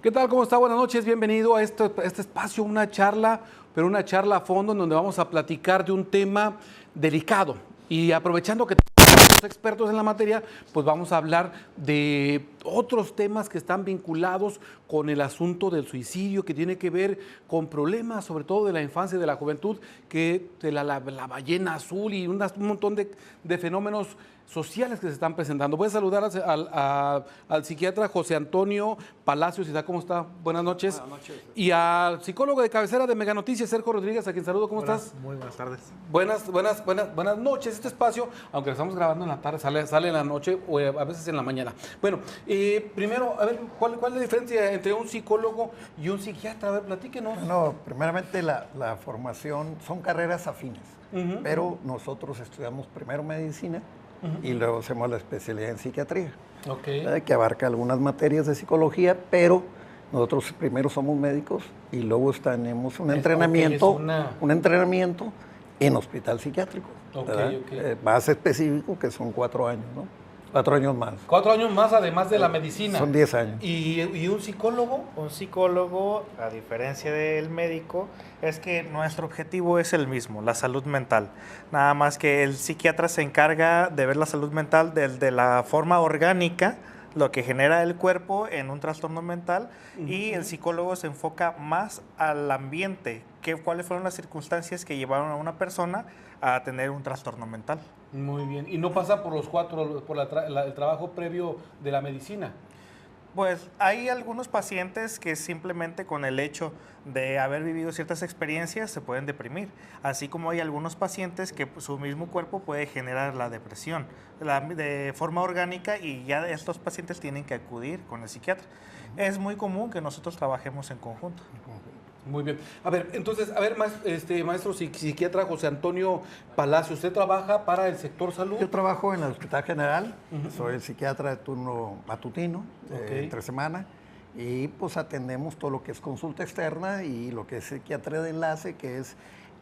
¿Qué tal? ¿Cómo está? Buenas noches. Bienvenido a este espacio, una charla, pero una charla a fondo en donde vamos a platicar de un tema delicado. Y aprovechando que tenemos expertos en la materia, pues vamos a hablar de otros temas que están vinculados con el asunto del suicidio, que tiene que ver con problemas, sobre todo de la infancia y de la juventud, que de la ballena azul y un montón de fenómenos sociales que se están presentando. Voy a saludar al psiquiatra José Antonio Palacios. ¿Cómo está? Buenas noches. Buenas noches. Y al psicólogo de cabecera de Mega Noticias, Sergio Rodríguez, a quien saludo. ¿Cómo estás? Muy buenas tardes. Buenas noches. Este espacio, aunque lo estamos grabando en la tarde, sale en la noche o a veces en la mañana. Bueno, primero, a ver, ¿cuál es la diferencia entre un psicólogo y un psiquiatra? A ver, platíquenos. No, primeramente la formación son carreras afines, pero nosotros estudiamos primero medicina y luego hacemos la especialidad en psiquiatría, que abarca algunas materias de psicología, pero nosotros primero somos médicos y luego tenemos un entrenamiento, un entrenamiento en hospital psiquiátrico, más específico, que son 4 años, ¿no? 4 años más. 4 años más, además de la medicina. Son 10 años. ¿Y un psicólogo? Un psicólogo, a diferencia del médico, es que nuestro objetivo es el mismo, la salud mental. Nada más que el psiquiatra se encarga de ver la salud mental de la forma orgánica, lo que genera el cuerpo en un trastorno mental, y el psicólogo se enfoca más al ambiente, cuáles fueron las circunstancias que llevaron a una persona a tener un trastorno mental. Muy bien. ¿Y no pasa por el trabajo previo de la medicina? Pues hay algunos pacientes que simplemente con el hecho de haber vivido ciertas experiencias se pueden deprimir, así como hay algunos pacientes que su mismo cuerpo puede generar la depresión de forma orgánica, y ya estos pacientes tienen que acudir con el psiquiatra. Es muy común que nosotros trabajemos en conjunto. Muy bien. A ver, entonces, maestro psiquiatra José Antonio Palacio, ¿usted trabaja para el sector salud? Yo trabajo en el Hospital General, soy el psiquiatra de turno matutino, entre semana, y pues atendemos todo lo que es consulta externa y lo que es psiquiatría de enlace, que es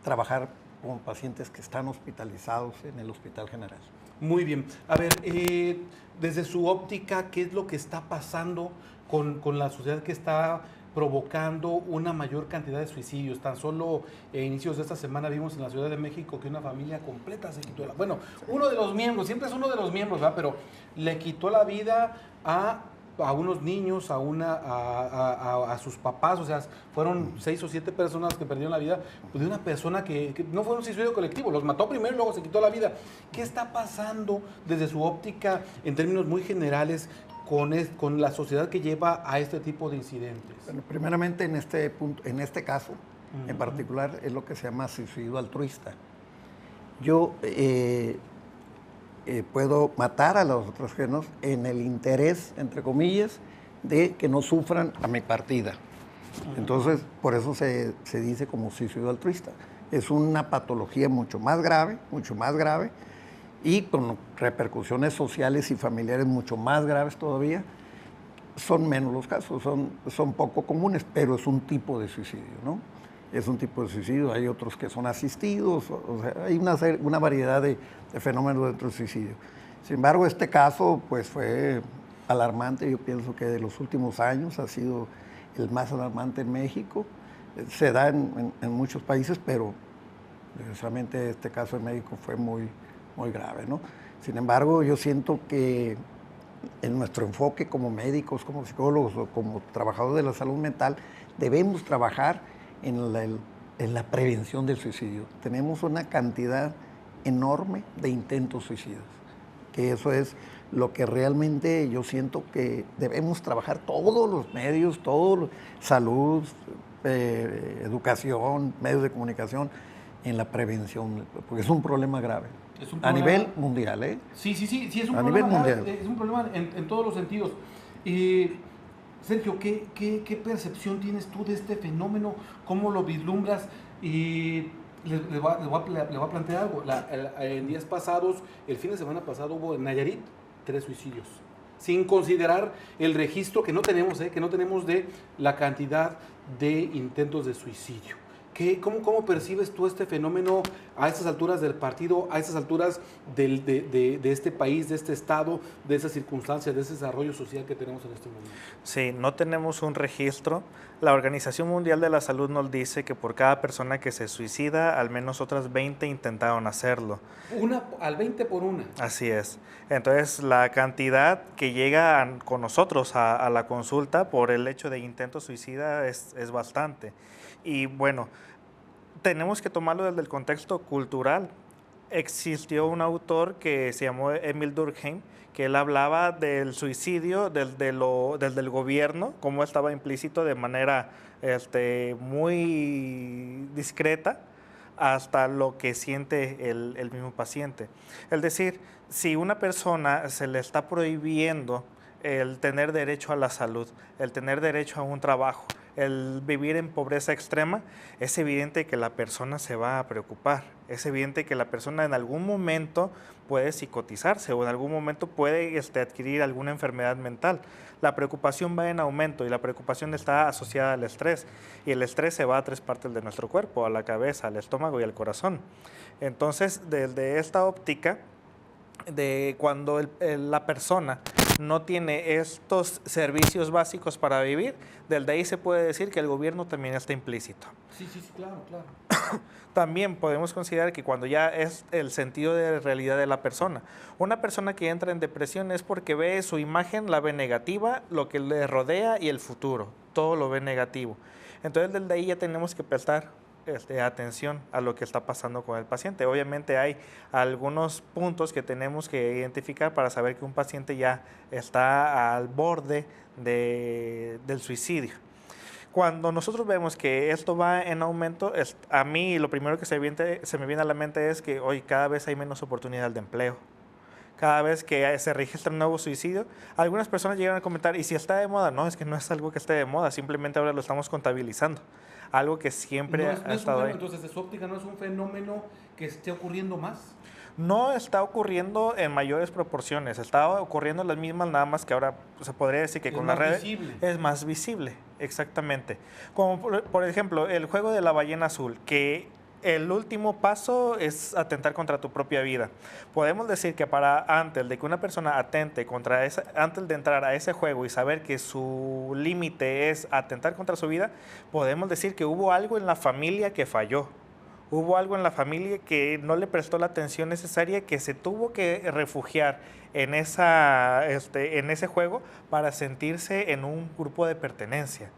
trabajar con pacientes que están hospitalizados en el Hospital General. Muy bien. A ver, desde su óptica, ¿qué es lo que está pasando con la sociedad que está provocando una mayor cantidad de suicidios? Tan solo a inicios de esta semana vimos en la Ciudad de México que una familia completa se quitó la... Bueno, uno de los miembros, siempre es uno de los miembros, ¿verdad? Pero le quitó la vida a unos niños, a sus papás. O sea, fueron 6 o 7 personas que perdieron la vida de una persona que no fue un suicidio colectivo, los mató primero y luego se quitó la vida. ¿Qué está pasando desde su óptica en términos muy generales con la sociedad que lleva a este tipo de incidentes? Bueno, primeramente en este caso en particular es lo que se llama suicidio altruista. Yo puedo matar a los otros genos en el interés, entre comillas, de que no sufran a mi partida. Entonces, por eso se dice como suicidio altruista. Es una patología mucho más grave, y con repercusiones sociales y familiares mucho más graves todavía. Son menos los casos, son poco comunes, pero es un tipo de suicidio, ¿no? Es un tipo de suicidio. Hay otros que son asistidos, o sea, hay una variedad de fenómenos dentro del suicidio. Sin embargo, este caso pues fue alarmante. Yo pienso que de los últimos años ha sido el más alarmante en México. Se da en muchos países, pero desgraciadamente este caso en México fue muy grave, ¿no? Sin embargo, yo siento que en nuestro enfoque como médicos, como psicólogos o como trabajadores de la salud mental, debemos trabajar en la prevención del suicidio. Tenemos una cantidad enorme de intentos suicidas, que eso es lo que realmente yo siento que debemos trabajar todos los medios, salud, educación, medios de comunicación, en la prevención, porque es un problema grave. A nivel mundial, ¿eh? Sí, es un a problema nivel mundial. Grave, es un problema en todos los sentidos. Sergio, ¿qué percepción tienes tú de este fenómeno? ¿Cómo lo vislumbras? Y le voy a plantear algo. En días pasados, el fin de semana pasado, hubo en Nayarit 3 suicidios. Sin considerar el registro que no tenemos de la cantidad de intentos de suicidio. ¿Cómo percibes tú este fenómeno a estas alturas del partido, a estas alturas de este país, de este estado, de esas circunstancias, de ese desarrollo social que tenemos en este momento? Sí, no tenemos un registro. La Organización Mundial de la Salud nos dice que por cada persona que se suicida, al menos otras 20 intentaron hacerlo. Al 20 por una. Así es. Entonces, la cantidad que llega con nosotros a la consulta por el hecho de intento suicida es bastante. Y bueno, tenemos que tomarlo desde el contexto cultural. Existió un autor que se llamó Emil Durkheim, que él hablaba del suicidio desde el gobierno, cómo estaba implícito de manera muy discreta, hasta lo que siente el mismo paciente. Es decir, si una persona se le está prohibiendo el tener derecho a la salud, el tener derecho a un trabajo, el vivir en pobreza extrema, es evidente que la persona se va a preocupar. Es evidente que la persona en algún momento puede psicotizarse o en algún momento puede adquirir alguna enfermedad mental. La preocupación va en aumento y la preocupación está asociada al estrés. Y el estrés se va a 3 partes de nuestro cuerpo, a la cabeza, al estómago y al corazón. Entonces, desde esta óptica, de cuando la persona no tiene estos servicios básicos para vivir, desde ahí se puede decir que el gobierno también está implícito. Sí, claro. También podemos considerar que cuando ya es el sentido de realidad de la persona. Una persona que entra en depresión es porque ve su imagen, la ve negativa, lo que le rodea y el futuro, todo lo ve negativo. Entonces desde ahí ya tenemos que prestar atención a lo que está pasando con el paciente. Obviamente hay algunos puntos que tenemos que identificar para saber que un paciente ya está al borde del suicidio. Cuando nosotros vemos que esto va en aumento, a mí lo primero que se me viene a la mente es que hoy cada vez hay menos oportunidad de empleo. Cada vez que se registra un nuevo suicidio, algunas personas llegan a comentar, ¿y si está de moda? No, es que no es algo que esté de moda, simplemente ahora lo estamos contabilizando. Algo que siempre ha estado ahí. Entonces, de su óptica, ¿no es un fenómeno que esté ocurriendo más? No está ocurriendo en mayores proporciones, está ocurriendo las mismas, nada más que ahora se podría decir que con las redes es más visible, exactamente. Como por ejemplo, el juego de la ballena azul, que el último paso es atentar contra tu propia vida. Podemos decir que antes de que una persona atente antes de entrar a ese juego y saber que su límite es atentar contra su vida, podemos decir que hubo algo en la familia que falló. Hubo algo en la familia que no le prestó la atención necesaria, que se tuvo que refugiar en ese juego para sentirse en un grupo de pertenencia.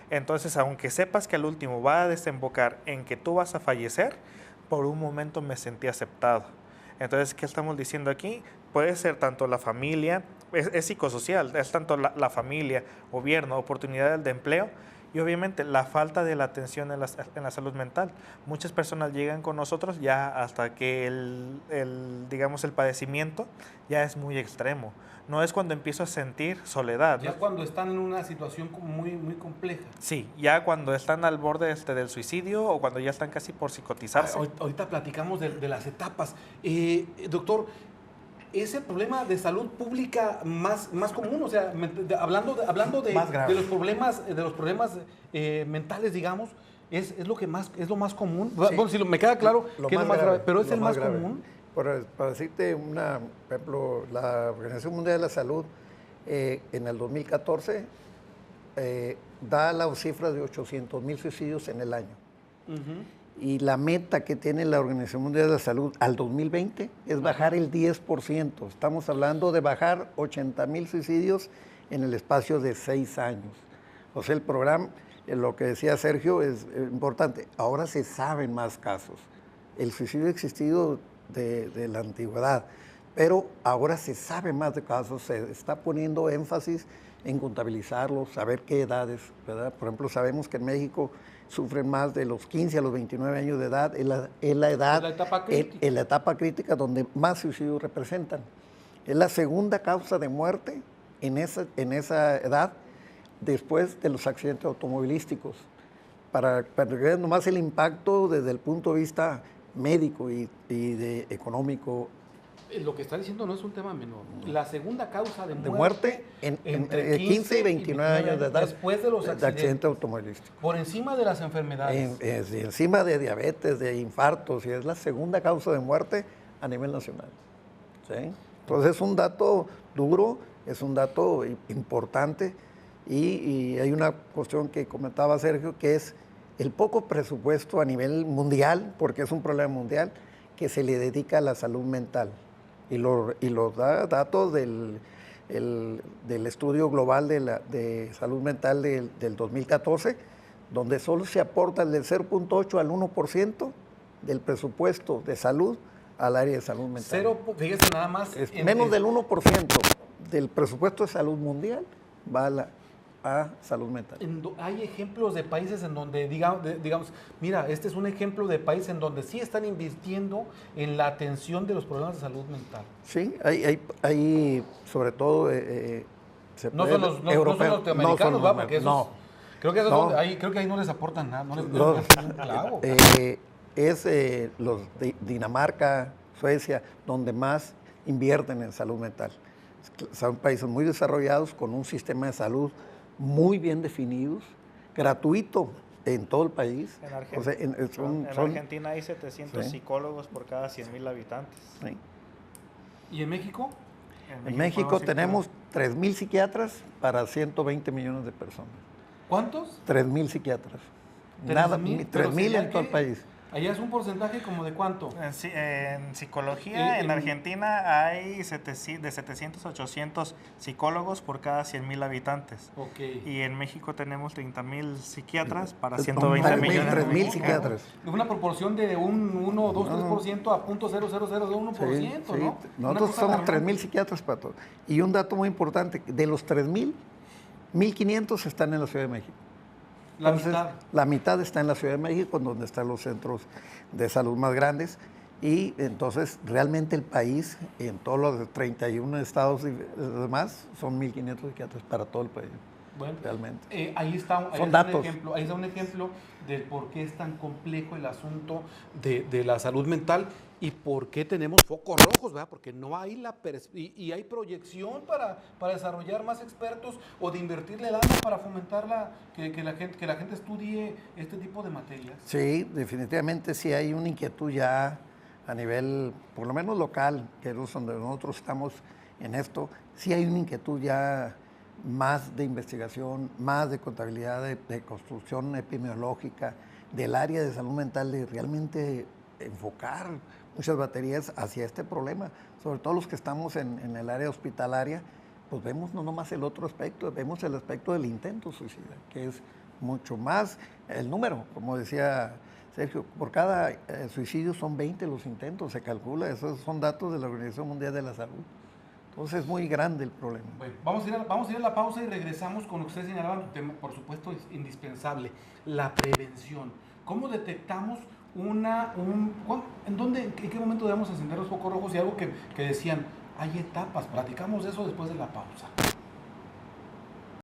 Entonces, aunque sepas que al último va a desembocar en que tú vas a fallecer, por un momento me sentí aceptado. Entonces, ¿qué estamos diciendo aquí? Puede ser tanto la familia, es psicosocial, es tanto la familia, gobierno, oportunidades de empleo, y obviamente la falta de la atención en la salud mental. Muchas personas llegan con nosotros ya hasta que digamos, el padecimiento ya es muy extremo. No es cuando empiezo a sentir soledad. Ya cuando están en una situación muy, muy compleja. Sí, ya cuando están al borde del suicidio o cuando ya están casi por psicotizarse. Ahorita platicamos de las etapas. Doctor, ¿es el problema de salud pública más común? O sea, hablando de los problemas mentales, digamos, es lo más común. Sí. Bueno, si me queda claro que es lo más grave, pero es el más grave. común. Para decirte por ejemplo, la Organización Mundial de la Salud en el 2014 da las cifras de 800,000 suicidios en el año. Y la meta que tiene la Organización Mundial de la Salud al 2020 es bajar el 10%. Estamos hablando de bajar 80,000 suicidios en el espacio de 6 años. O sea, el programa, lo que decía Sergio, es importante. Ahora se saben más casos. El suicidio ha existido de la antigüedad, pero ahora se sabe más de casos, se está poniendo énfasis en contabilizarlos, saber qué edades, ¿verdad? Por ejemplo, sabemos que en México sufren más de los 15 a los 29 años de edad, es la etapa crítica donde más suicidios representan. Es la segunda causa de muerte en esa edad después de los accidentes automovilísticos. Para ver nomás el impacto desde el punto de vista médico y económico Lo que está diciendo no es un tema menor. La segunda causa de muerte entre 15 y 29 años de edad después de los accidente automovilístico. Por encima de las enfermedades. Encima de diabetes, de infartos, y es la segunda causa de muerte a nivel nacional. ¿Sí? Entonces es un dato duro, es un dato importante, y hay una cuestión que comentaba Sergio, que es el poco presupuesto a nivel mundial, porque es un problema mundial, que se le dedica a la salud mental. Y los datos del estudio global de salud mental del 2014, donde solo se aporta del 0.8 al 1% del presupuesto de salud al área de salud mental. Fíjese nada más. Menos del 1% del presupuesto de salud mundial va a salud mental. Hay ejemplos de países en donde, digamos, mira, este es un ejemplo de país en donde sí están invirtiendo en la atención de los problemas de salud mental. Sí, hay sobre todo no son los norteamericanos, ¿va? Porque esos, creo que ahí no les aportan nada, no les un clavo. Es los de Dinamarca, Suecia, donde más invierten en salud mental. Son países muy desarrollados con un sistema de salud muy bien definidos, gratuito en todo el país. En Argentina hay 700 psicólogos por cada 100,000 habitantes. Sí. ¿Y en México? En México tenemos 3,000 psiquiatras para 120 millones de personas. ¿Cuántos? 3,000 psiquiatras. 3,000 en todo el país. ¿Allá es un porcentaje como de cuánto? En psicología, en Argentina hay de 700 a 800 psicólogos por cada 100,000 habitantes. Okay. Y en México tenemos 30,000 psiquiatras para 120 millones. 3,000 psiquiatras. Una proporción de un 1, 2, 3% a 0.0001%, sí. ¿no? Nosotros somos 3,000 psiquiatras para todo. Y un dato muy importante, de los 3,000, 1,500 están en la Ciudad de México. Entonces, la mitad está en la Ciudad de México, donde están los centros de salud más grandes, y entonces realmente el país, en todos los 31 estados y demás, son 1,500 psiquiatras para todo el país. Bueno, realmente. Ahí está un ejemplo de por qué es tan complejo el asunto de la salud mental y por qué tenemos focos rojos, ¿verdad? Porque no hay y hay proyección para desarrollar más expertos o de invertirle lana para fomentar que la gente estudie este tipo de materias. Sí, definitivamente sí hay una inquietud ya a nivel, por lo menos local, que es donde nosotros estamos en esto, sí hay una inquietud ya más de investigación, más de contabilidad, de construcción epidemiológica, del área de salud mental, de realmente enfocar muchas baterías hacia este problema, sobre todo los que estamos en el área hospitalaria, pues vemos no nomás el otro aspecto, vemos el aspecto del intento suicida, que es mucho más el número, como decía Sergio, por cada suicidio son 20 los intentos, se calcula, esos son datos de la Organización Mundial de la Salud. Entonces es muy grande el problema. Bueno, vamos a ir a la pausa y regresamos con lo que ustedes señalaban, tema, por supuesto, es indispensable, la prevención. ¿Cómo detectamos en qué momento debemos encender los focos rojos? Y algo que decían, hay etapas, platicamos de eso después de la pausa.